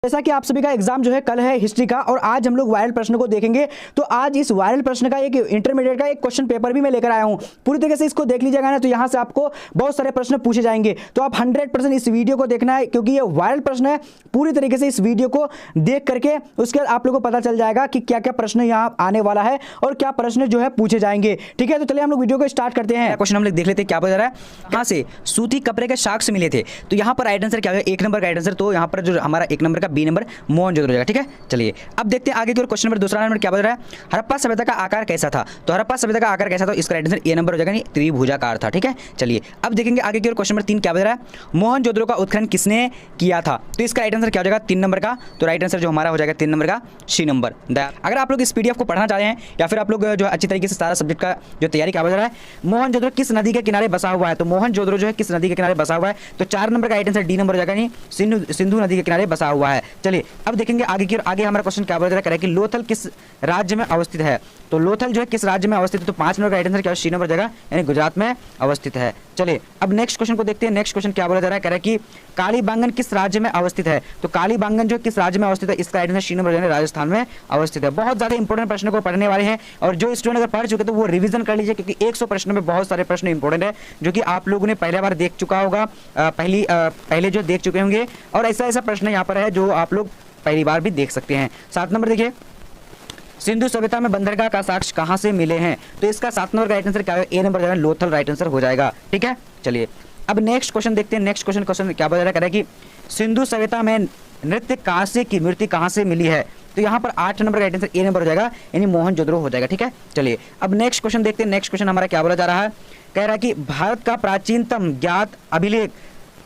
जैसा कि आप सभी का एग्जाम जो है कल है हिस्ट्री का, और आज हम लोग वायरल प्रश्न को देखेंगे। तो आज इस वायरल प्रश्न का एक इंटरमीडिएट का एक क्वेश्चन पेपर भी मैं लेकर आया हूं। पूरी तरीके से इसको देख लीजिएगा ना, तो यहां से आपको बहुत सारे प्रश्न पूछे जाएंगे। तो आप 100% इस वीडियो को देखना है, क्योंकि ये वायरल प्रश्न है। पूरी तरीके से इस वीडियो को देख करके उसके बाद आप लोगों को पता चल जाएगा कि क्या क्या प्रश्न यहाँ आने वाला है और क्या प्रश्न जो है पूछे जाएंगे। ठीक है, तो चलिए हम लोग वीडियो को स्टार्ट करते हैं। क्वेश्चन हम लोग देख लेते हैं क्या बता रहा है। कहाँ से सूती कपड़े के साक्ष्य से मिले थे, तो यहाँ पर राइट आंसर क्या है, 1 नंबर का राइट आंसर। तो यहाँ पर जो हमारा 1 नंबर का बी नंबर मोहनजोदड़ो हो जाएगा। ठीक है, चलिए अब देखते हैं आगे की ओर। क्वेश्चन नंबर दूसरा नंबर क्या बता रहा है, हड़प्पा सभ्यता का आकार कैसा था। तो हड़प्पा सभ्यता का आकार कैसा था, इसका राइट आंसर ए नंबर हो जाएगा, नहीं त्रिभुजाकार था। ठीक है, चलिए अब देखेंगे आगे की ओर। क्वेश्चन नंबर 3 क्या बता रहा है, मोहनजोदड़ो का उत्खनन किसने किया था। तो इसका राइट आंसर क्या हो जाएगा, 3 नंबर का। तो राइट आंसर जो हमारा हो जाएगा 3 नंबर का सी नंबर। अगर आप लोग इस पीडीएफ को पढ़ना चाहते हैं या फिर आप लोग जो अच्छी तरीके से सारा सब्जेक्ट का जो तैयारी क्या बता रहा है, मोहनजोदड़ो किस नदी के किनारे बसा हुआ है। तो मोहनजोदड़ो जो है किस नदी के किनारे बसा हुआ है, तो 4 नंबर का राइट आंसर डी नंबर हो जाएगा, नहीं सिंधु नदी के किनारे बसा हुआ है। चलिए अब देखेंगे आगे की ओर। आगे हमारा क्वेश्चन क्या बता रहा है कि लोथल किस राज्य में अवस्थित है। तो लोथल जो है किस राज्य में अवस्थित है, तो 5 नंबर का राइट आंसर क्या सी नंबर हो जाएगा, यानी गुजरात में अवस्थित है। चलिए अब नेक्स्ट क्वेश्चन को देखते हैं। नेक्स्ट क्वेश्चन क्या बोला जा रहा है, कह रहा है कि कालीबांगन किस राज्य में अवस्थित है। तो कालीबांगन जो किस राज्य में अवस्थित है, इसका right answer C number Rajasthan में अवस्थित है। बहुत ज्यादा इंपॉर्टेंट प्रश्न को पढ़ने वाले हैं, और जो स्टूडेंट अगर पढ़ चुके तो वो रिवीजन कर लीजिए, क्योंकि 100 प्रश्नों में बहुत सारे प्रश्न इंपॉर्टेंट है जो कि आप लोगों ने पहले बार देख चुका होगा, पहले जो देख चुके होंगे, और ऐसा प्रश्न यहाँ पर है जो आप लोग पहली बार भी देख सकते हैं। 7 नंबर देखिए, सिंधु सभ्यता में बंदरगाह का साक्ष्य कहां से मिले हैं। तो इसका 7 नंबर का राइट आंसर क्या है, ए नंबर जाएगा, लोथल राइट आंसर हो जाएगा। ठीक है, चलिए अब नेक्स्ट क्वेश्चन देखते हैं। नेक्स्ट क्वेश्चन क्या बता रहा है कि सिंधु सभ्यता में नृत्य कांसे की मूर्ति कहां से मिली है। तो यहाँ पर 8 नंबर का राइट आंसर ए नंबर हो जाएगा, यानी मोहनजोदड़ो हो जाएगा। ठीक है, चलिए अब नेक्स्ट क्वेश्चन देखते हैं। नेक्स्ट क्वेश्चन हमारा क्या बोला जा रहा है, कह रहा है कि भारत का प्राचीनतम ज्ञात अभिलेख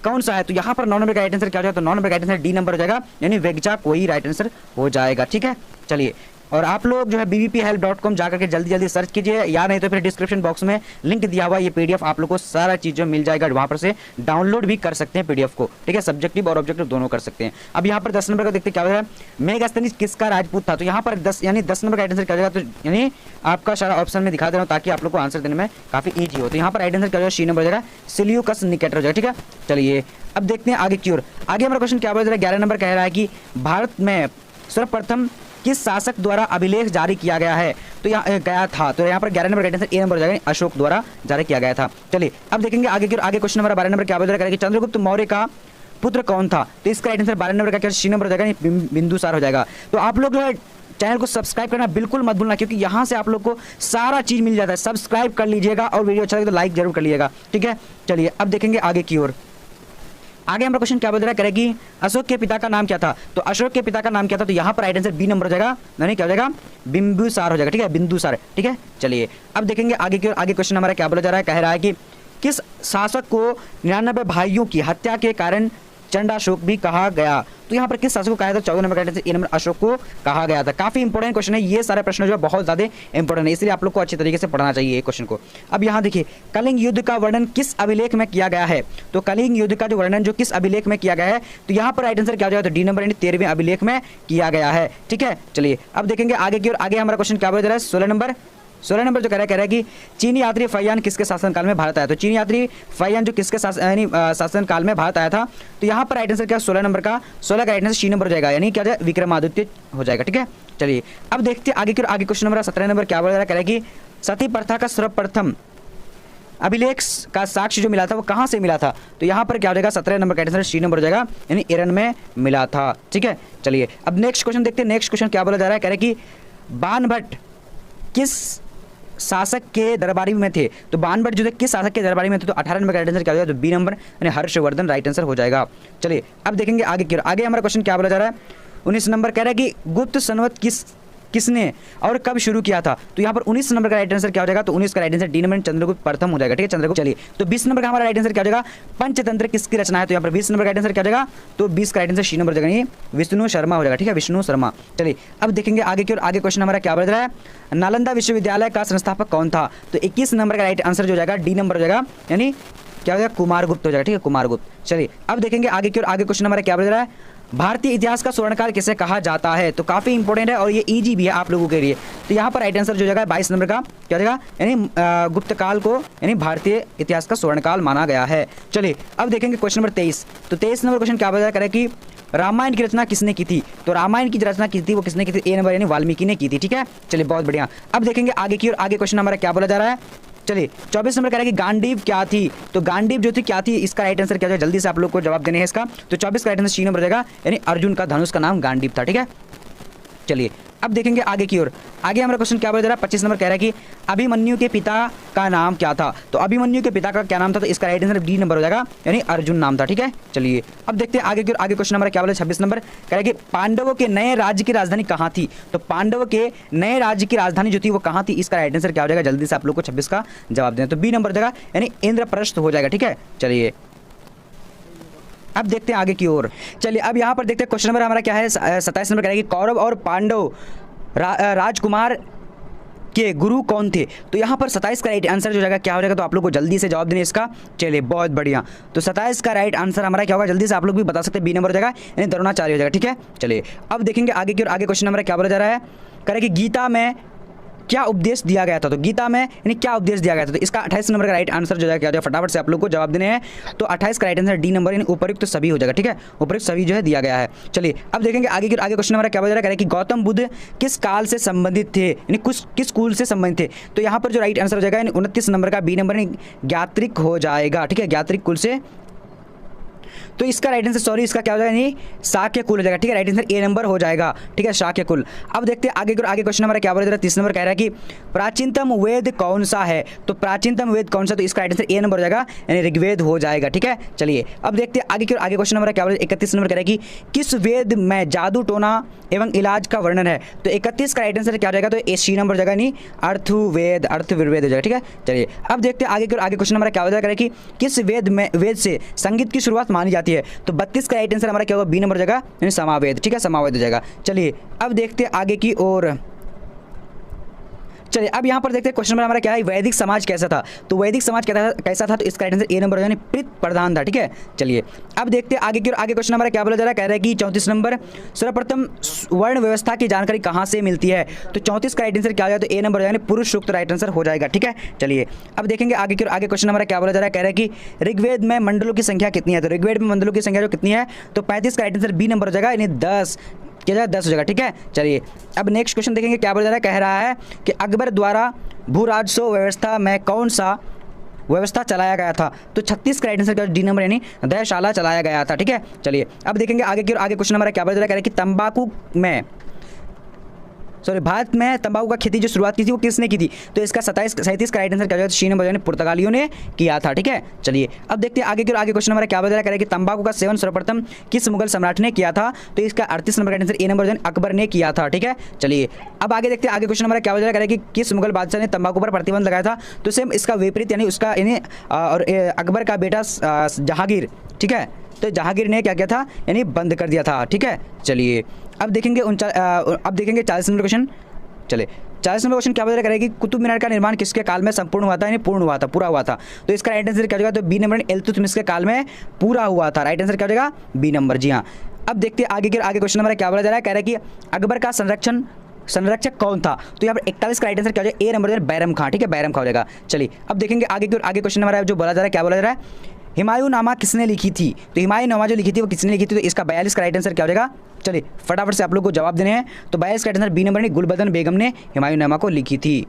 कौन सा है। तो यहाँ पर 9 नंबर का राइट आंसर क्या हो जाएगा, तो 9 नंबर का राइट आंसर डी नंबर हो जाएगा, यानी वेगचा कोई राइट आंसर हो जाएगा। ठीक है, चलिए और आप लोग जो है bbphelp.com जाकर के जल्दी सर्च कीजिए, या नहीं तो फिर डिस्क्रिप्शन बॉक्स में लिंक दिया हुआ ये पीडीएफ आप लोग को सारा चीज़ जो मिल जाएगा, वहाँ पर से डाउनलोड भी कर सकते हैं पीडीएफ को। ठीक है, सब्जेक्टिव और ऑब्जेक्टिव दोनों कर सकते हैं। अब यहाँ पर 10 नंबर का देखते क्या है, मेघस्तनी किसका राजपूत था। तो यहाँ पर 10 यानी 10 नंबर का राइट आंसर क्या जाएगा, तो यानी आपका सारा ऑप्शन में दिखा दे रहा हूँ ताकि आप लोग को आंसर देने में काफी ईजी हो। तो यहाँ पर राइट आंसर क्या जाएगा, सी नंबर हो जाएगा, सिल्यूकस निकेटर हो जाएगा। ठीक है, चलिए अब देखते हैं आगे की ओर। आगे हमारा क्वेश्चन क्या बोल रहा है, 11 नंबर कह रहा है कि भारत में सर्वप्रथम किस शासक द्वारा अभिलेख जारी किया गया है। तो यहाँ गया था, तो यहाँ पर 11 नंबर का ए नंबर हो जाएगा, अशोक द्वारा जारी किया गया था। चलिए अब देखेंगे आगे की आगे क्वेश्चन नंबर 12 नंबर क्या बोल रहा है कि चंद्रगुप्त मौर्य का पुत्र कौन था। तो इसका राइट आंसर 12 नंबर का क्या सी नंबर हो जाएगा, बिंदुसार हो जाएगा। तो आप लोग जो है चैनल को सब्सक्राइब करना बिल्कुल मत भूलना, क्योंकि यहाँ से आप लोग को सारा चीज मिल जाता है। सब्सक्राइब कर लीजिएगा और वीडियो अच्छा लगे तो लाइक जरूर कर लीजिएगा। ठीक है, चलिए अब देखेंगे आगे की ओर। आगे हमारा क्वेश्चन क्या बोल रहा है, करेगी अशोक के पिता का नाम क्या था। तो अशोक के पिता का नाम क्या था, तो यहाँ पर राइट आंसर बी नंबर हो जाएगा, नहीं क्या हो जाएगा, बिंदुसार हो जाएगा। ठीक है, बिंदुसार। ठीक है, चलिए अब देखेंगे आगे की ओर। आगे क्वेश्चन हमारा क्या बोला जा रहा है, कह रहा है कि किस शासक को 99 भाइयों की हत्या के कारण चंडाशोक भी कहा गया। तो यहाँ पर किस शासक को कहा था, 14 नंबर का ए नंबर अशोक को कहा गया था। काफी इंपॉर्टेंट क्वेश्चन है, ये सारे प्रश्न जो है बहुत ज्यादा इंपॉर्टेंट है, इसलिए आप लोग को अच्छे तरीके से पढ़ना चाहिए क्वेश्चन को। अब यहाँ देखिए, कलिंग युद्ध का वर्णन किस अभिलेख में किया गया है। तो कलिंग युद्ध का जो वर्णन जो किस अभिलेख में किया गया है, तो यहाँ पर राइट आंसर क्या हो जाएगा, तो डी नंबर यानी 13वें अभिलेख में किया गया है। ठीक है, चलिए अब देखेंगे आगे की ओर। आगे हमारा क्वेश्चन क्या बोल रहा है, 16 नंबर जो कह रहा है कि चीनी यात्री फैयान किसके शासनकाल में भारत आया। तो चीनी यात्री फैयान जो किसके शासनकाल में भारत आया था। तो यहाँ पर राइट आंसर क्या, 16 नंबर का 16 का राइट आंसर सी नंबर हो जाएगा, यानी क्या जाए विक्रमादित्य हो जाएगा। ठीक है, चलिए अब देखते हैं आगे की ओर। आगे क्वेश्चन नंबर 17 नंबर क्या बोल रहा है, कह रहा है कि सती प्रथा का सर्वप्रथम अभिलेख का साक्ष्य जो मिला था वो कहाँ से मिला था। तो यहाँ पर क्या हो जाएगा, 17 नंबर का आंसर सी नंबर हो जाएगा, यानी ईरान में मिला था। ठीक है, चलिए अब नेक्स्ट क्वेश्चन देखते हैं। नेक्स्ट क्वेश्चन क्या बोला जा रहा है, कह रहे कि बाणभट्ट किस शासक के दरबारी में थे। तो बाणभट्ट जो थे किस शासक के दरबारी में थे। तो 18 नंबर का राइट आंसर क्या हो जाएगा, तो बी नंबर यानी हर्षवर्धन राइट आंसर हो जाएगा। चलिए अब देखेंगे आगे की। आगे हमारा क्वेश्चन क्या बोला जा रहा है, 19 नंबर कह रहा है कि गुप्त संवत किसने और कब शुरू किया था। तो यहाँ पर 19 नंबर का राइट आंसर क्या हो जाएगा, तो 19 का right answer D number Chandragupta प्रथम हो जाएगा। ठीक है, चंद्रगुप्त। चलिए तो 20 नंबर का हमारा राइट आंसर क्या हो जाएगा, पंचतंत्र किसकी रचना है। तो यहाँ पर 20 नंबर का राइट आंसर क्या हो जाएगा, तो 20 का राइट आंसर सी नंबर हो जाएगा, विष्णु शर्मा हो जाएगा। ठीक है, विष्णु शर्मा। चलिए अब देखेंगे आगे की ओर। आगे क्वेश्चन हमारा क्या बोल रहा है, नालंदा विश्वविद्यालय का संस्थापक कौन था। तो 21 नंबर का राइट आंसर जो जाएगा डी नंबर हो जाएगा, यानी क्या हो जाएगा, कुमारगुप्त हो जाएगा। ठीक है, कुमारगुप्त। चलिए अब देखेंगे आगे की ओर। आगे क्वेश्चन हमारा क्या बोल रहा है, भारतीय इतिहास का स्वर्णकाल किसे कहा जाता है। तो काफी इंपॉर्टेंट है और ये इजी भी है आप लोगों के लिए। तो यहाँ पर राइट आंसर जो जाएगा 22 नंबर का क्या जाएगा, यानी गुप्त काल को यानी भारतीय इतिहास का स्वर्णकाल माना गया है। चलिए अब देखेंगे क्वेश्चन नंबर 23। तो 23 नंबर क्वेश्चन क्या बता करें कि रामायण की रचना किसने की थी? तो रामायण की रचना की थी वो किसने की थी? ए नंबर यानी वाल्मीकि ने की थी। ठीक है, चलिए बहुत बढ़िया। अब देखेंगे आगे की और आगे क्वेश्चन हमारा क्या बोला जा रहा है। चलिए 24 नंबर कह रहा है कि गांडीव क्या थी? तो गांडीव जो थी क्या थी, इसका राइट आंसर क्या होगा? जल्दी से आप लोग को जवाब देने हैं इसका। तो 24 का राइट आंसर सी नंबर रहेगा, यानी अर्जुन का धनुष का नाम गांडीव था। ठीक है, चलिए अब देखेंगे आगे की ओर। आगे हमारा क्वेश्चन क्या बोला जा रहा है? 25 नंबर कह रहा है कि अभिमन्यु के पिता का नाम क्या था? तो अभिमन्यु के पिता का क्या नाम था? तो इसका राइट आंसर डी नंबर हो जाएगा, यानी अर्जुन नाम था। ठीक है, चलिए अब देखते हैं आगे की ओर। आगे क्वेश्चन हमारा क्या बोला? 26 नंबर कह रहा है कि पांडवों के नए राज्य की राजधानी कहाँ थी? तो पांडवों के नए राज्य की राजधानी जो थी वो कहाँ थी? इसका राइट आंसर क्या हो जाएगा? जल्दी से आप लोग को 26 का जवाब देना। तो बी नंबर हो जाएगा, यानी इंद्रप्रस्थ हो जाएगा। ठीक है, चलिए अब देखते हैं आगे की ओर। चलिए अब यहाँ पर देखते हैं क्वेश्चन नंबर हमारा क्या है? 27 नंबर कह रहा है कि कौरव और पांडव राजकुमार के गुरु कौन थे? तो यहाँ पर 27 का राइट आंसर जो जाएगा क्या हो जाएगा? तो आप लोग को जल्दी से जवाब देने इसका। चलिए बहुत बढ़िया। तो 27 का राइट आंसर हमारा क्या होगा? जल्दी से आप लोग भी बता सकते हैं, बी नंबर हो जाएगा, यानी द्रोणाचार्य हो जाएगा। ठीक है, चलिए अब देखेंगे आगे की ओर। आगे क्वेश्चन हमारा क्या बोला जा रहा है? कह रहा है कि गीता में क्या उपदेश दिया गया था? तो गीता में यानी क्या उपदेश दिया गया था? तो इसका 28 नंबर का राइट आंसर जो है क्या हो जाएगा? फटाफट से आप लोग को जवाब देने हैं। तो 28 का राइट आंसर डी नंबर, यानी उपयुक्त तो सभी हो जाएगा। ठीक है, उपयुक्त सभी जो है दिया गया है। चलिए अब देखेंगे आगे की। आगे क्वेश्चन हमारा क्या बता रहा है? कह रहा है कि गौतम बुद्ध किस काल से संबंधित थे, यानी किस कुल से संबंधित थे? तो यहाँ पर जो राइट आंसर हो जाएगा, यानी 29 नंबर का बी नंबर, यानी ज्ञात्रिक हो जाएगा। ठीक है, ज्ञात्रिक कुल से। तो इसका राइट आंसर, सॉरी, इसका क्या हो जाएगा? नहीं, शाक्य कुल हो जाएगा। ठीक है, राइट आंसर ए नंबर हो जाएगा। ठीक है, शाक्य कुल। अब देखते हैं आगे आगे क्वेश्चन हमारा क्या बोल रहा है? 30 नंबर कह रहा है कि प्राचीनतम वेद कौन सा है? तो प्राचीनतम वेद कौन सा? तो इसका राइट आंसर ए नंबर हो जाएगा, यानी ऋग्वेद हो जाएगा। ठीक है, चलिए अब देखते हैं आगे आगे क्वेश्चन हमारा क्या बोल रहा है? 31 नंबर कह रहा है कि किस वेद में जादू टोना एवं इलाज का वर्णन है? तो 31 का राइट आंसर क्या हो जाएगा? तो ए सी नंबर हो जाएगा, नहीं अर्थवेद, अर्थविवेद हो जाएगा। ठीक है, चलिए अब देखते हैं आगे आगे क्वेश्चन हमारा क्या हो जाएगा कि किस वेद से संगीत की शुरुआत मानी जाती है? तो 32 का राइट आंसर हमारा क्या होगा? बी नंबर हो जाएगा, यानी समावेद। ठीक है, समावेद हो जाएगा। चलिए अब देखते हैं आगे की ओर। चलिए अब यहाँ पर देखते हैं क्वेश्चन नंबर हमारा क्या है? वैदिक समाज कैसा था? तो वैदिक समाज कैसा था? तो इसका राइट आंसर ए नंबर, यानी पितृ प्रधान था। ठीक है, चलिए अब देखते हैं आगे की ओर। आगे क्वेश्चन हमारा क्या बोला जा रहा है? कह रहा है कि 34 नंबर सर्वप्रथम वर्ण व्यवस्था की जानकारी कहाँ से मिलती है? तो 34 का राइट आंसर क्या हो जाएगा? तो ए नंबर, यानी पुरुष सूक्त राइट आंसर हो जाएगा। ठीक है, चलिए अब देखेंगे आगे की ओर। आगे क्वेश्चन हमारा क्या बोला जा रहा है? कह रहा है कि ऋग्वेद में मंडलों की संख्या कितनी है? तो ऋग्वेद में मंडलों की संख्या जो कितनी है? तो 35 का राइट आंसर बी नंबर हो जाएगा, यानी 10 क्या जाएगा? 10 हो जाएगा। ठीक है, चलिए अब नेक्स्ट क्वेश्चन देखेंगे क्या बोला जा रहा है? कह रहा है कि अकबर द्वारा भू राजस्व व्यवस्था में कौन सा व्यवस्था चलाया गया था? तो 36 का राइट आंसर क्या? डी नंबर, यानी दयाशाला चलाया गया था। ठीक है, चलिए अब देखेंगे आगे की ओर। आगे क्वेश्चन हमारा क्या बोला जा रहा है? कह रहा है कि तंबाकू में भारत में तंबाकू का खेती जो शुरुआत की थी वो किसने की थी? तो इसका 37 का राइट आंसर क्या हो जाएगा? सी नंबर, यानी पुर्तगालियों ने किया था। ठीक है, चलिए अब देखते हैं आगे की ओर। आगे क्वेश्चन हमारा क्या बता रहा है? कि तंबाकू का सेवन सर्वप्रथम किस मुगल सम्राट ने किया था? तो इसका 38 नंबर का आंसर ए नंबर, यानी अकबर ने किया था। ठीक है, चलिए अब आगे देखते हैं आगे क्वेश्चन हमारा क्या बता रहा है? कि किस मुगल बादशाह ने तंबाकू पर प्रतिबंध लगाया था? तो सेम इसका विपरीत, यानी उसका यानी और अकबर का बेटा जहांगीर। ठीक है, तो जहांगीर ने क्या किया था? यानी बंद कर दिया था। ठीक है, चलिए अब देखेंगे 40 नंबर क्वेश्चन। चले 40 नंबर क्वेश्चन क्या बता रहा है कि कुतुब मीनार का निर्माण किसके काल में संपूर्ण हुआ था, यानी पूर्ण हुआ था, पूरा हुआ था? तो इसका राइट आंसर क्या हो जाएगा? तो बी नंबर, इल्तुतमिश के काल में पूरा हुआ था। राइट आंसर क्या हो जाएगा? B number. जी हाँ, अब देखते हैं आगे क्वेश्चन हमारा क्या बोला जा रहा है? कह रहा है कि अकबर का संरक्षक कौन था? तो यहाँ पर 41 का राइट आंसर क्या हो जाएगा? ए नंबर, बैरम खां। ठीक है, बैरम खां हो जाएगा। चलिए अब देखेंगे आगे क्वेश्चन हमारा जो बोला जा रहा है, क्या बोला जा रहा है? हुमायूंनामा किसने लिखी थी? तो हुमायूंनामा जो लिखी थी वो किसने लिखी थी? तो इसका 42 का राइट आंसर क्या हो जाएगा? चलिए फटाफट से आप लोग को जवाब देने हैं। तो 42 का राइट आंसर बी नंबर, यानी गुलबदन बेगम ने हुमायूंनामा को लिखी थी।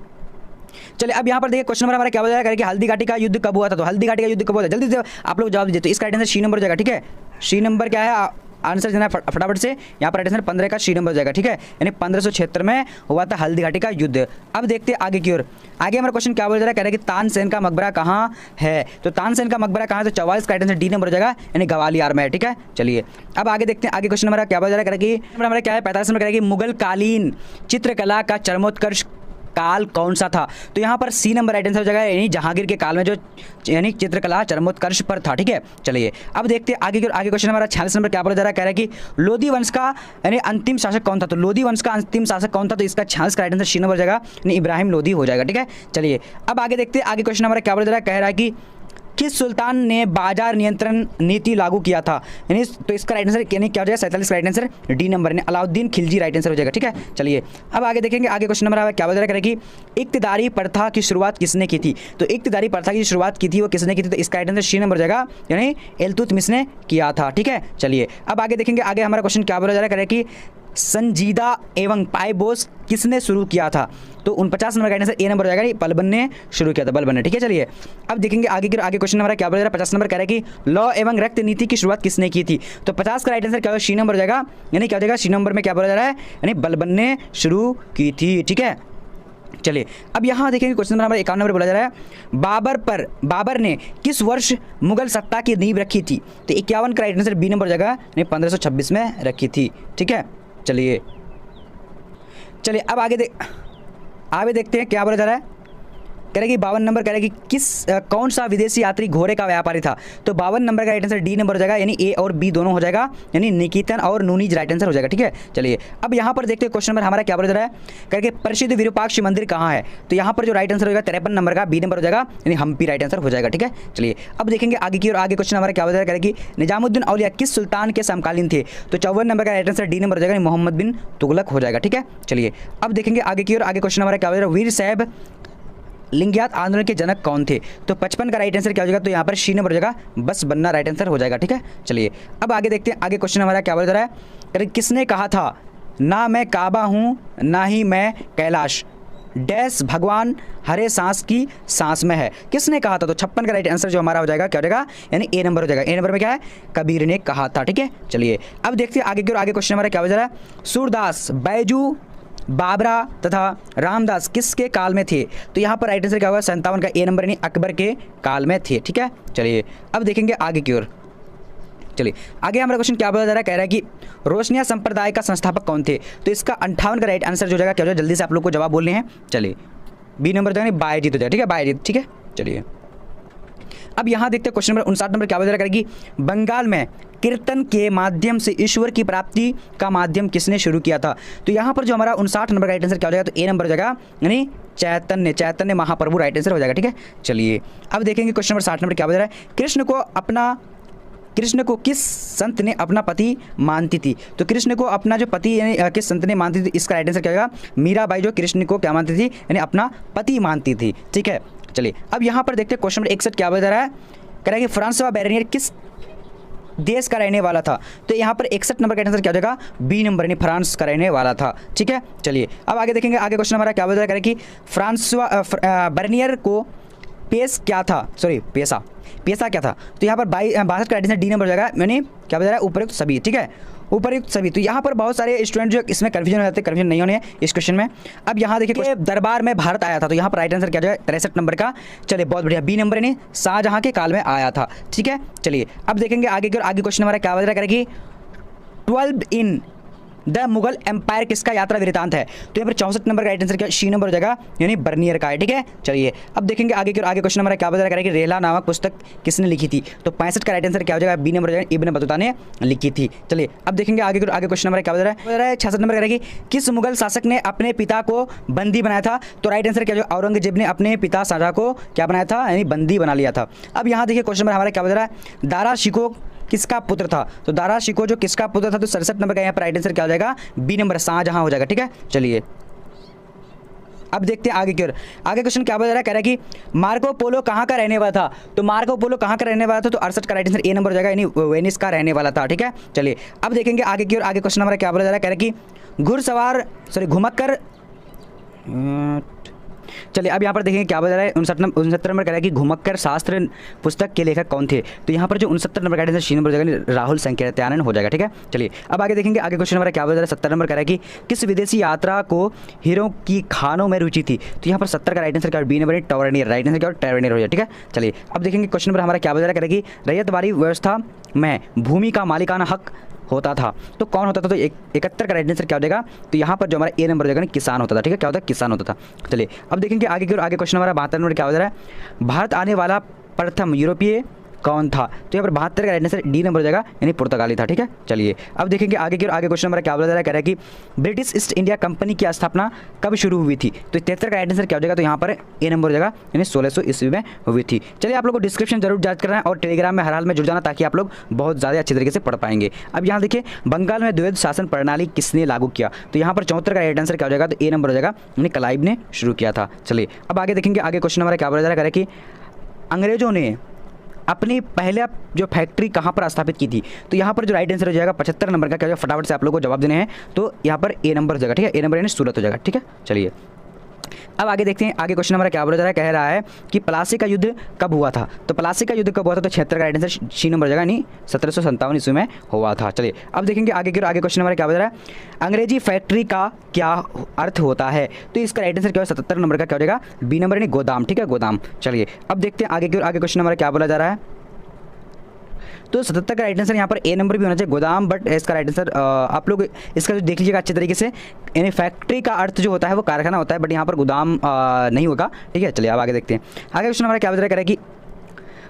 चलिए अब यहाँ पर देखिए क्वेश्चन नंबर हमारा क्या बताया कि हल्दी घाटी का युद्ध कब हुआ था? तो हल्दी घाटी का युद्ध कब हुआ था? जल्दी से आप लोग जवाब दीजिए। तो इसका राइट आंसर सी नंबर हो जाएगा। ठीक है, सी नंबर क्या है? आंसर देना फटाफट से। यहाँ पर राइट आंसर 15 का सी नंबर हो जाएगा। ठीक है, यानी 1576 में हुआ था हल्दी घाटी का युद्ध। अब देखते हैं आगे की ओर। आगे हमारा क्वेश्चन क्या बोल रहा है? कह रहा है कि तानसेन का मकबरा कहाँ है? तो तानसेन का मकबरा कहाँ है? तो 44 का राइट आंसर डी नंबर हो जाएगा, यानी ग्वालियर में है। ठीक है, चलिए अब आगे देखते हैं आगे क्वेश्चन हमारा क्या बोल रहा है? कह रहा है कि हमारा क्या है? 45 नंबर कह रहा है कि मुगल कालीन चित्रकला का चरमोत्कर्ष काल कौन सा था? तो यहाँ पर सी नंबर राइट आंसर हो जाएगा, यानी जहांगीर के काल में जो यानी चित्रकला चरमोत्कर्ष पर था। ठीक है, चलिए अब देखते हैं आगे क्वेश्चन हमारा 46 नंबर क्या बोला जा रहा है? कह रहा है कि लोधी वंश का यानी अंतिम शासक कौन था? तो लोधी वंश का अंतिम शासक कौन था? तो इसका 46 का राइट आंसर सी नंबर हो जाएगा, यानी इब्राहिम लोधी हो जाएगा। ठीक है, चलिए अब आगे देखते हैं आगे क्वेश्चन हमारा क्या बोला जा रहा है? कह रहा है कि किस सुल्तान ने बाजार नियंत्रण नीति लागू किया था? यानी तो इसका राइट आंसर यानी क्या हो जाएगा 47 का राइट आंसर डी नंबर यानी अलाउद्दीन खिलजी राइट आंसर हो जाएगा। ठीक है, चलिए अब आगे देखेंगे। आगे क्वेश्चन नंबर क्या बता रहा है कि इक्तिदारी प्रथा की शुरुआत किसने की थी? तो इक्तिदारी प्रथा की शुरुआत की थी वो किसने की थी? तो इसका राइट आंसर सी नंबर हो जाएगा यानी इल्तुतमिश ने किया था। ठीक है, चलिए अब आगे देखेंगे। आगे हमारा क्वेश्चन क्या बोला जा रहा है कि संजीदा एवं पाइबोस किसने शुरू किया था? तो 49 नंबर का आंसर ए नंबर हो जाएगा, बलबन ने शुरू किया था, बलबन ने। ठीक है, चलिए अब देखेंगे आगे क्वेश्चन हमारा क्या बोला जा रहा है। 50 नंबर कह रहा है कि लॉ एवं रक्त नीति की शुरुआत किसने की थी? तो 50 का राइट आंसर क्या होगा? सी नंबर हो जाएगा यानी क्या हो जाएगा सी नंबर में क्या बोला जा रहा है यानी बलबन ने शुरू की थी। ठीक है, चलिए अब यहाँ देखेंगे क्वेश्चन नंबर 51 नंबर बोला जा रहा है बाबर ने किस वर्ष मुगल सत्ता की नींव रखी थी? तो 51 का राइट आंसर बी नंबर हो जाएगा यानी 1526 में रखी थी। ठीक है, चलिए अब आगे देखते हैं क्या बोला जा रहा है। कह रहे कि 52 नंबर कह रहे कि कौन सा विदेशी यात्री घोड़े का व्यापारी था? तो 52 नंबर का राइट आंसर डी नंबर हो जाएगा यानी ए और बी दोनों हो जाएगा यानी निकेतन और नूनीज राइट आंसर हो जाएगा। ठीक है, चलिए अब यहाँ पर देखते हैं क्वेश्चन नंबर हमारा क्या बोला जा रहा है। कह रहे कि प्रसिद्ध विरूपाक्ष मंदिर कहाँ है? तो यहाँ पर जो राइट आंसर हो जाएगा 53 नंबर का बी नंबर हो जाएगा यानी हम्पी राइट आंसर हो जाएगा। ठीक है, चलिए अब देखेंगे आगे की और आगे क्वेश्चन हमारा क्या बोला जा रहा है। कह रहे कि निजामुद्दीन औलिया किस सुल्तान के समकालीन थे? तो 54 नंबर का राइट आंसर डी नंबर हो जाएगा मोहम्मद बिन तुगलक हो जाएगा। ठीक है, चलिए अब देखेंगे आगे की और आगे क्वेश्चन हमारा क्या बोला जा रहा है। वीर साहब लिंगायत आंदोलन के जनक कौन थे? तो 55 का राइट आंसर क्या हो जाएगा? तो यहाँ पर सी नंबर हो जाएगा बस बन्ना राइट आंसर हो जाएगा। ठीक है, चलिए अब आगे देखते हैं। आगे क्वेश्चन हमारा क्या बोला जा रहा है। किसने कहा था ना मैं काबा हूँ ना ही मैं कैलाश डैश भगवान हरे सांस की सांस में है? किसने कहा था? तो 56 का राइट आंसर जो हमारा हो जाएगा क्या हो जाएगा यानी ए नंबर हो जाएगा। ए नंबर में क्या है? कबीर ने कहा था। ठीक है, चलिए अब देखते हैं आगे की और आगे क्वेश्चन हमारा क्या हो जा रहा है। सूरदास बैजू बाबरा तथा रामदास किसके काल में थे? तो यहाँ पर राइट आंसर क्या होगा? 57 का ए नंबर यानी अकबर के काल में थे। ठीक है, चलिए अब देखेंगे आगे की ओर। चलिए आगे हमारा क्वेश्चन क्या बोला जा रहा है। कह रहा है कि रोशनिया संप्रदाय का संस्थापक कौन थे? तो इसका 58 का राइट आंसर जो हो जाएगा क्या हो जाएगा? जल्दी से आप लोग को जवाब बोलने हैं। चलिए बी नंबर जो है बायजीत हो जाएगा। ठीक है, बायजीत। ठीक है, चलिए अब यहाँ देखते हैं क्वेश्चन नंबर 59 नंबर क्या बोला जा रहा है कि बंगाल में कीर्तन के माध्यम से ईश्वर की प्राप्ति का माध्यम किसने शुरू किया था? तो यहाँ पर जो हमारा 59 नंबर का राइट आंसर क्या हो जाएगा? तो ए नंबर हो जाएगा यानी चैतन्य महाप्रभु राइट आंसर हो जाएगा। ठीक है, चलिए अब देखेंगे क्वेश्चन नंबर 60 नंबर क्या बोल रहा है। कृष्ण को किस संत ने अपना पति मानती थी? तो कृष्ण को अपना जो पति यानी किस संत ने मानती थी? इसका राइट आंसर क्या होगा? मीराबाई जो कृष्ण को क्या मानती थी यानी अपना पति मानती थी। ठीक है, चलिए अब यहाँ पर देखते हैं क्वेश्चन नंबर 61 क्या बोला जा रहा है। कह रहा है कि फ्रांसवा बेरेनियर किस देश का रहने वाला था? तो यहाँ पर 61 नंबर का आंसर क्या हो जाएगा? बी नंबर यानी फ्रांस का रहने वाला था। ठीक है, चलिए अब आगे देखेंगे। आगे क्वेश्चन हमारा क्या बोला जा रहा है कि फ्रांसवा बेरेनियर को पेशा क्या था? तो यहाँ पर 62 का आंसर डी नंबर हो जाएगा यानी क्या बता रहा है? उपयुक्त सभी। ठीक है, उपयुक्त सभी। तो यहाँ पर बहुत सारे स्टूडेंट जो इसमें कन्फ्यूजन हो जाते हैं, कन्फ्यूजन नहीं होने इस क्वेश्चन में। अब यहाँ देखिए दरबार में भारत आया था, तो यहाँ पर राइट आंसर क्या जाएगा? 63 नंबर का। चलिए बहुत बढ़िया, बी नंबर यानी शाहजहां के काल में आया था। ठीक है, चलिए अब देखेंगे आगे की और आगे क्वेश्चन हमारा क्या बता रहा है कि 12 इन द मुगल एम्पायर किसका यात्रा वृतांत है? तो यहाँ पर 64 नंबर का राइट आंसर क्या? सी नंबर हो जाएगा यानी बर्नियर का है। ठीक है, चलिए अब देखेंगे आगे की और आगे क्वेश्चन हमारा क्या बता रहा है कि रेला नामक पुस्तक किसने लिखी थी? तो 65 का राइट आंसर क्या हो जाएगा? बी नंबर हो जाएगा, इब्न बतूता ने लिखी थी। चलिए अब देखेंगे आगे की और आगे क्वेश्चन हमारा क्या बता रहा है। 66 नंबर करेगी किस मुगल शासक ने अपने पिता को बंदी बनाया था? तो राइट आंसर क्या जो औरंगजेब ने अपने पिता शाहजहां को क्या बनाया था यानी बंदी बना लिया था। अब यहाँ देखिए क्वेश्चन नंबर हमारा क्या बता रहा है। दारा शिकोह किसका पुत्र था? तो दारा शिकोह जो किसका पुत्र था? तो 67 नंबर का यहाँ पर राइट आंसर क्या हो जाएगा? बी नंबर शाहजहां हो जाएगा। ठीक है, चलिए अब देखते हैं आगे की ओर। आगे क्वेश्चन क्या बता रहा है। कह रहा है कि मार्को पोलो कहाँ का रहने वाला था? तो मार्को पोलो कहाँ का रहने वाला था? तो 68 का राइट आंसर ए नंबर हो जाएगा यानी वेनिस का रहने वाला था। ठीक है, चलिए अब देखेंगे आगे की ओर। आगे क्वेश्चन हमारा क्या बता रहा है। कह रहा है कि घुड़सवार घुमक्कर चलिए अब यहाँ पर देखेंगे क्या बता रहा है। 69 नंबर कह रहा है कि घुमक्कर शास्त्र पुस्तक के लेखक कौन थे? तो यहाँ पर जो 69 नंबर का आंसर सी नंबर हो जाएगा राहुल संकीर्तयानंद हो जाएगा। ठीक है, चलिए अब आगे देखेंगे। आगे क्वेश्चन हमारा क्या बता रहा है। 70 नंबर कह रहा है कि किस विदेशी यात्रा को हीरो की खानों में रुचि थी? तो यहाँ पर 70 का राइट आंसर क्या? बी नंबर टॉवर्नियर राइट आंसर क्या? टॉवर्नियर हो जाए। ठीक है, चलिए अब देखेंगे क्वेश्चन नंबर हमारा क्या बता रहा है। कि रैयतवाड़ी व्यवस्था में भूमि का मालिकाना हक होता था तो कौन होता था? तो 71 का राइट आंसर क्या हो जाएगा? तो यहाँ पर जो हमारा ए नंबर हो जाएगा किसान होता था। ठीक है, क्या होता है? किसान होता था। चलिए अब देखेंगे आगे की ओर। आगे क्वेश्चन हमारा 72 नंबर क्या हो जा रहा है। भारत आने वाला प्रथम यूरोपीय कौन था? तो यहाँ पर 72 का राइट आंसर डी नंबर हो जाएगा, यानी पुर्तगाली था। ठीक है, चलिए अब देखेंगे आगे की ओर। आगे क्वेश्चन नंबर क्या बोला जा रहा है, कह रहा है कि ब्रिटिश ईस्ट इंडिया कंपनी की स्थापना कब शुरू हुई थी? तो 73 का राइट आंसर क्या हो जाएगा? तो यहाँ पर ए नंबर हो जाएगा, यानी 1600 ईस्वी में हुई थी। चलिए आप लोगों को डिस्क्रिप्शन जरूर जांच करना है और टेलीग्राम में हर हाल में जुड़ जाना, ताकि आप लोग बहुत ज़्यादा अच्छी तरीके से पढ़ पाएंगे। अब यहाँ देखिए, बंगाल में द्वैध शासन प्रणाली किसने लागू किया? तो यहाँ पर 74 का राइट आंसर क्या हो जाएगा? तो ए नंबर हो जाएगा, यानी क्लाइव ने शुरू किया था। चलिए अब आगे देखेंगे। आगे क्वेश्चन नंबर क्या बोला जा रहा है, कि अंग्रेजों ने अपनी पहले जो फैक्ट्री कहाँ पर स्थापित की थी? तो यहाँ पर जो राइट आंसर हो जाएगा 75 नंबर का क्या हो जाएगा? फटाफट से आप लोगों को जवाब देने हैं, तो यहाँ पर ए नंबर हो जाएगा। ठीक है, ए नंबर यानी सूरत हो जाएगा। ठीक है, चलिए अब आगे देखते हैं। आगे क्वेश्चन नंबर क्या बोला जा रहा है, कह रहा है कि प्लासी का युद्ध कब हुआ था? तो प्लासी का युद्ध कब हुआ था? तो 76 का राइट आंसर सी नंबर हो जाएगा, यानी 1757 ईस्वी में हुआ था। चलिए अब देखेंगे आगे की। आगे क्वेश्चन नंबर क्या बोल रहा है, अंग्रेजी फैक्ट्री का क्या अर्थ होता है? तो इसका राइट आंसर क्या है? 77 नंबर का क्या हो जाएगा? बी नंबर यानी गोदाम। ठीक है, गोदाम। चलिए अब देखते हैं आगे की। आगे क्वेश्चन नंबर क्या बोला जा रहा है, तो 77 का राइट आंसर यहाँ पर ए नंबर भी होना चाहिए, गोदाम, बट इसका राइट आंसर आप लोग इसका जो देख लीजिएगा अच्छे तरीके से, यानी फैक्ट्री का अर्थ जो होता है वो कारखाना होता है, बट यहाँ पर गोदाम नहीं होगा। ठीक है, चलिए अब आगे देखते हैं। आगे क्वेश्चन नंबर क्या बता रहा है कि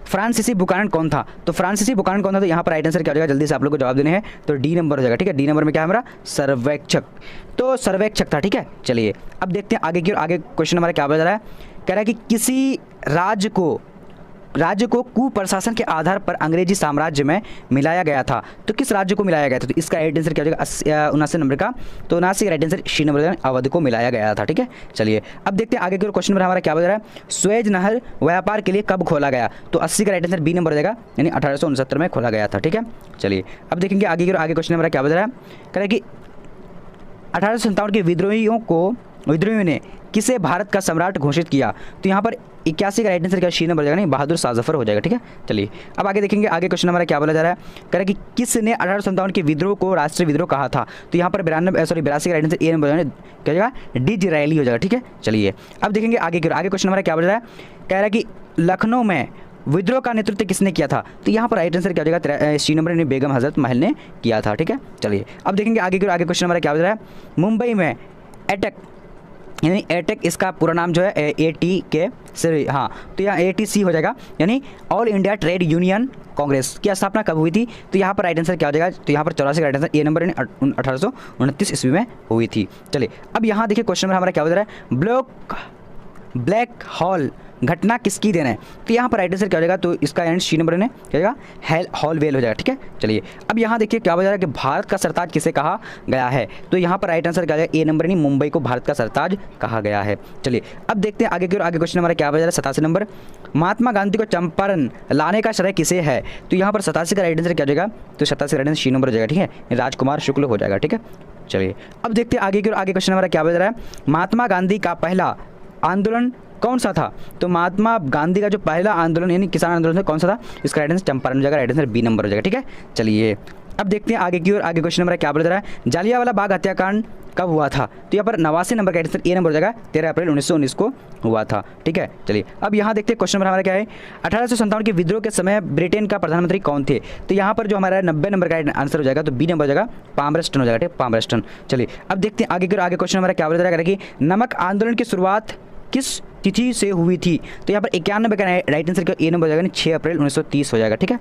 फ्रांसीसी बुकानन कौन था? तो फ्रांसीसी बुकानन कौन था? तो यहाँ पर राइट आंसर क्या हो जाएगा? जल्दी से आप लोग को जवाब देने हैं, तो डी नंबर हो जाएगा। ठीक है, डी नंबर में क्या है हमारा? सर्वेक्षक। तो सर्वेक्षक था। ठीक है, चलिए अब देखते हैं आगे की। आगे क्वेश्चन नंबर क्या बता रहा है, कह रहा है कि किसी राज्य को कुप्रशासन के आधार पर अंग्रेजी साम्राज्य में मिलाया गया था। तो किस राज्य को मिलाया गया था? तो इसका राइट आंसर क्या हो जाएगा? 79 नंबर का। तो 79 का right answer C number, Awadh को मिलाया गया था। ठीक है, चलिए अब देखते हैं आगे के क्वेश्चन पर हमारा क्या बता रहा है, स्वेज नहर व्यापार के लिए कब खोला गया? तो 80 का राइट आंसर बी नंबर हो जाएगा, यानी 1869 में खोला गया था। ठीक है, चलिए अब देखेंगे आगे के। आगे क्वेश्चन नंबर क्या बता रहा है, कह रहा है कि 1857 के विद्रोहियों ने किसे भारत का सम्राट घोषित किया? तो यहाँ पर 81 का राइट आंसर क्या सी नंबर जाएगा, नहीं बहादुर शाह जफर हो जाएगा। ठीक है, चलिए अब आगे देखेंगे। आगे क्वेश्चन हमारा क्या बोला जा रहा है, कह रहा है कि किसने 1857 के विद्रोह को राष्ट्रीय विद्रोह कहा था? तो यहाँ पर 82 का राइट आंसर ए नंबर क्या जाएगा? डी जिरायली हो जाएगा। ठीक है, चलिए अब देखेंगे आगे क्वेश्चन हमारा क्या बोल रहा है, कह रहा है कि लखनऊ में विद्रोह का नेतृत्व किसने किया था? तो यहाँ पर राइट आंसर क्या हो जाएगा? सी नंबर, यानी बेगम हजरत महल ने किया था। ठीक है, चलिए अब देखेंगे आगे क्वेश्चन हमारा क्या बोल रहा है, मुंबई में अटैक, यानी एटेक इसका पूरा नाम जो है AT के से, हाँ तो यहाँ ATC हो जाएगा, यानी all India trade union Congress की स्थापना कब हुई थी? तो यहाँ पर राइट आंसर क्या हो जाएगा? तो यहाँ पर 84 का राइट आंसर ए नंबर, यानी 1829 ईस्वी में हुई थी। चलिए अब यहाँ देखिए क्वेश्चन नंबर हमारा क्या हो रहा है, ब्लैक होल घटना किसकी देन है? तो यहाँ पर राइट आंसर क्या हो जाएगा? तो इसका यानी सी नंबर ने क्या जाएगा? हॉल वेल हो जाएगा। ठीक है, चलिए अब यहाँ देखिए क्या हो जा रहा है कि भारत का सरताज किसे कहा गया है? तो यहाँ पर राइट आंसर क्या हो जाएगा? ए नंबर, नहीं मुंबई को भारत का सरताज कहा गया है। चलिए अब देखते हैं आगे क्वेश्चन हमारा क्या हो जा रहा है, 87 नंबर, महात्मा गांधी को चंपारण लाने का श्रेय किसे है? तो यहाँ पर 87 का राइट आंसर क्या हो जाएगा? तो 87 का राइट आंसर सी नंबर हो जाएगा। ठीक है, राजकुमार शुक्ल हो जाएगा। ठीक है, चलिए अब देखते हैं आगे क्वेश्चन हमारा क्या हो जा रहा है, महात्मा गांधी का पहला आंदोलन कौन सा था? तो महात्मा गांधी का जो पहला आंदोलन यानी किसान आंदोलन था, कौन सा था? इसका राइट आंसर चंपारण हो जाएगा, राइट आंसर बी नंबर हो जाएगा। ठीक है, चलिए अब देखते हैं आगे की ओर। आगे क्वेश्चन नंबर क्या बोल रहा है, जालियांवाला बाग हत्याकांड कब हुआ था? तो यहाँ पर 89 नंबर का आंसर ए नंबर हो जाएगा, 13 अप्रैल 1919 को हुआ था। ठीक है, चलिए अब यहाँ देखते हैं क्वेश्चन नंबर हमारा क्या है, 1857 के विद्रोह के समय ब्रिटेन का प्रधानमंत्री कौन थे? तो यहाँ पर जो हमारा 90 नंबर का आंसर हो जाएगा, तो बी नंबर हो जाएगा, पामरस्टन हो जाएगा। ठीक है, पामरस्टन। चलिए अब देखते हैं आगे क्वेश्चन हमारा क्या बोल रहा है कि नमक आंदोलन की शुरुआत किस तिथि से हुई थी? तो यहाँ पर 91 का राइट आंसर क्या ए नंबर हो जाएगा, 6 अप्रैल 1930 हो जाएगा। ठीक है,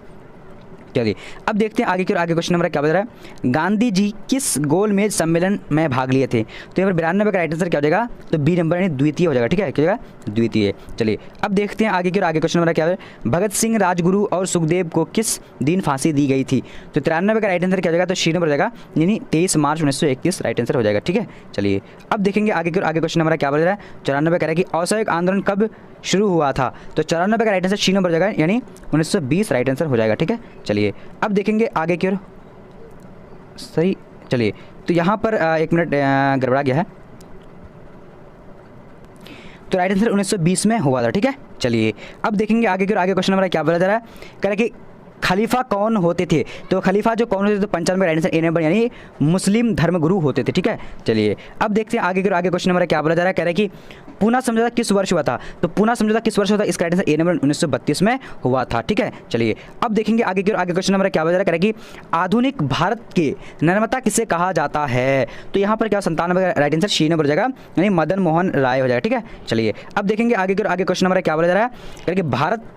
चलिए अब देखते हैं आगे क्वेश्चन नंबर क्या बता रहा है, गांधी जी किस गोलमेज सम्मेलन में भाग लिए थे? तो यहाँ पर 92 का राइट आंसर क्या हो जाएगा? तो बी नंबर यानी द्वितीय हो जाएगा। ठीक है, क्या हो जाएगा? द्वितीय। चलिए अब देखते हैं आगे क्वेश्चन नंबर क्या है, भगत सिंह, राजगुरु और सुखदेव को किस दिन फांसी दी गई थी? तो 93 का राइट आंसर क्या हो जाएगा? तो सी नंबर हो जाएगा, यानी 23 मार्च 1931 राइट आंसर हो जाएगा। ठीक है, चलिए अब देखेंगे आगे क्वेश्चन नंबर क्या बोल रहा है, 94 कह रहा है कि असहयोग आंदोलन कब शुरू हुआ था? तो 94 का राइट आंसर सी नंबर हो जाएगा, यानी 1920 राइट आंसर हो जाएगा। ठीक है, चलिए अब देखेंगे आगे की ओर। सही, चलिए तो यहाँ पर एक मिनट गड़बड़ा गया है, तो राइट आंसर 1920 में हुआ था। ठीक है, चलिए अब देखेंगे आगे की ओर। आगे क्वेश्चन नंबर क्या बोला जा रहा है, कह रहा है कि खलीफा कौन होते थे? तो खलीफा जो कौन होते थे? तो 95 राइट आंसर ए नंबर, यानी मुस्लिम धर्मगुरु होते थे। ठीक है, चलिए अब देखते हैं आगे क्वेश्चन नंबर क्या बोला जा रहा है, कह रहा है कि पूना समझौता किस वर्ष हुआ था? तो पूना समझौता किस वर्ष हुआ था? इसका राइट आंसर ए नंबर 1932 में हुआ था। ठीक है, चलिए अब देखेंगे आगे क्वेश्चन नंबर क्या बोला जा रहा है, कह रहा है कि आधुनिक भारत के निर्माता किसे कहा जाता है? तो यहाँ पर क्या 97 का राइट आंसर सी नंबर हो जाएगा, यानी मदन मोहन राय हो जाएगा। ठीक है, चलिए अब देखेंगे आगे क्वेश्चन नंबर क्या बोला जा रहा है, कह रहा है कि भारत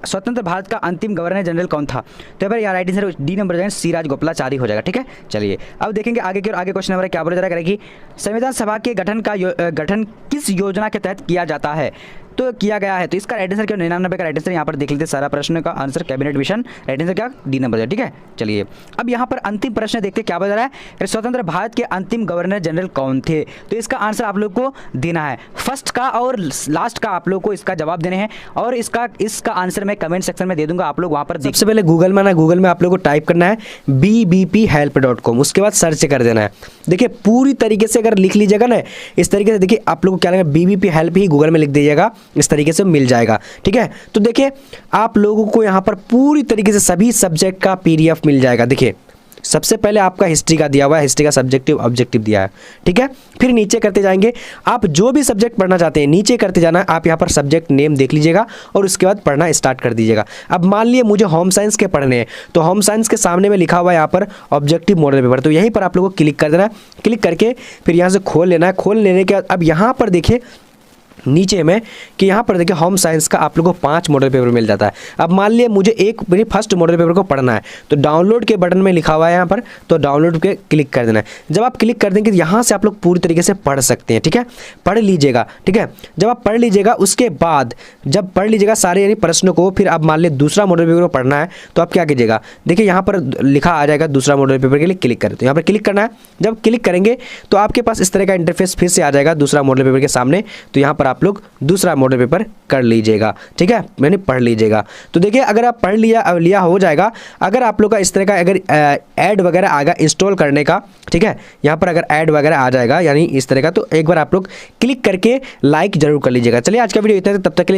स्वतंत्र भारत का अंतिम गवर्नर जनरल कौन था? तो भाई यार राइट आंसर डी नंबर जाए सी राजगोपालाचारी हो जाएगा। ठीक है, चलिए अब देखेंगे आगे की और आगे क्वेश्चन नंबर क्या बोला जा रहा है कि संविधान सभा के गठन किस योजना के तहत किया जाता है? तो किया गया है, तो इसका राइट आंसर क्या 99 का राइट आंसर यहाँ पर देख लेते हैं सारा प्रश्न का answer cabinet mission, right answer क्या डी नंबर है। ठीक है, चलिए अब यहाँ पर अंतिम प्रश्न देखते क्या बता रहा है, स्वतंत्र भारत के अंतिम गवर्नर जनरल कौन थे? तो इसका आंसर आप लोग को देना है, फर्स्ट का और लास्ट का आप लोग को इसका जवाब देने हैं और इसका आंसर मैं कमेंट सेक्शन में दे दूंगा, आप लोग वहाँ पर सबसे पहले गूगल में गूगल में आप लोग को टाइप करना है bbphelp.com, उसके बाद सर्च कर देना है। देखिए पूरी तरीके से अगर लिख लीजिएगा ना इस तरीके से, देखिए आप लोग को क्या लगेगा BBP हेल्प ही गूगल में लिख दीजिएगा, इस तरीके से मिल जाएगा। ठीक है, तो देखिए आप लोगों को यहाँ पर पूरी तरीके से सभी सब्जेक्ट का PDF मिल जाएगा। देखिए सबसे पहले आपका हिस्ट्री का दिया हुआ है, हिस्ट्री का सब्जेक्टिव ऑब्जेक्टिव दिया है। ठीक है, फिर नीचे करते जाएंगे, आप जो भी सब्जेक्ट पढ़ना चाहते हैं नीचे करते जाना है। आप यहाँ पर सब्जेक्ट नेम देख लीजिएगा और उसके बाद पढ़ना स्टार्ट कर दीजिएगा। अब मान लिए मुझे होम साइंस के पढ़ने हैं, तो होम साइंस के सामने में लिखा हुआ है यहाँ पर ऑब्जेक्टिव मॉडल पेपर, तो यहीं पर आप लोगों को क्लिक कर देना है। क्लिक करके फिर यहाँ से खोल लेना है। खोल लेने के बाद अब यहाँ पर देखिए नीचे में कि यहाँ पर देखिए होम साइंस का आप लोगों को 5 मॉडल पेपर मिल जाता है। अब मान लिए मुझे मेरी फर्स्ट मॉडल पेपर को पढ़ना है, तो डाउनलोड के बटन में लिखा हुआ है यहाँ पर, तो डाउनलोड पे क्लिक कर देना है। जब आप क्लिक कर देंगे यहाँ से आप लोग पूरी तरीके से पढ़ सकते हैं। ठीक है, पढ़ लीजिएगा। ठीक है, जब आप पढ़ लीजिएगा उसके बाद जब पढ़ लीजिएगा सारे यानी प्रश्नों को, फिर आप मान लीजिए दूसरा मॉडल पेपर को पढ़ना है, तो आप क्या कीजिएगा, देखिए यहाँ पर लिखा आ जाएगा दूसरा मॉडल पेपर के लिए क्लिक करें, तो यहाँ पर क्लिक करना है। जब क्लिक करेंगे तो आपके पास इस तरह का इंटरफेस फिर से आ जाएगा दूसरा मॉडल पेपर के सामने, तो यहाँ पर आप लोग दूसरा मॉडल पेपर कर लीजिएगा। ठीक है, मैंने पढ़ लीजिएगा। तो देखिए अगर आप पढ़ लिया हो जाएगा। अगर आप लोग का इस तरह का अगर ऐड वगैरह आएगा इंस्टॉल करने का, ठीक है, यहाँ पर अगर ऐड वगैरह आ जाएगा यानी इस तरह का, तो एक बार आप लोग क्लिक करके लाइक जरूर कर लीजिएगा। चलिए आज का वीडियो इतना, तब तक के लिए